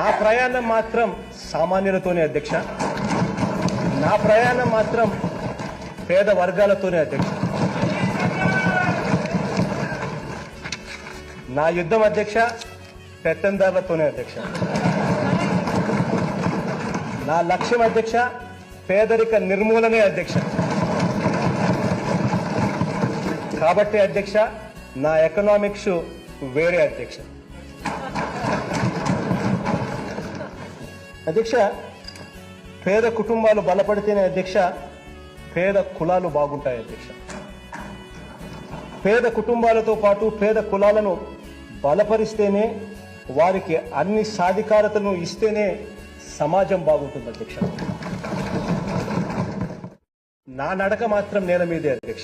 నా ప్రయాణం మాత్రం సామాన్యులతోనే అధ్యక్ష. నా ప్రయాణం మాత్రం పేద వర్గాలతోనే అధ్యక్ష. నా యుద్ధం అధ్యక్ష పెత్తందారులతోనే అధ్యక్ష. నా లక్ష్యం అధ్యక్ష పేదరిక నిర్మూలనే అధ్యక్ష. కాబట్టి అధ్యక్ష నా ఎకనామిక్స్ వేరే అధ్యక్ష. అధ్యక్ష పేద కుటుంబాలు బలపడితేనే అధ్యక్ష పేద కులాలు బాగుంటాయి అధ్యక్ష. పేద కుటుంబాలతో పాటు పేద కులాలను బలపరిస్తేనే వారికి అన్ని సాధికారతను ఇస్తేనే సమాజం బాగుంటుంది అధ్యక్ష. నా నడక మాత్రం నేల మీదే అధ్యక్ష.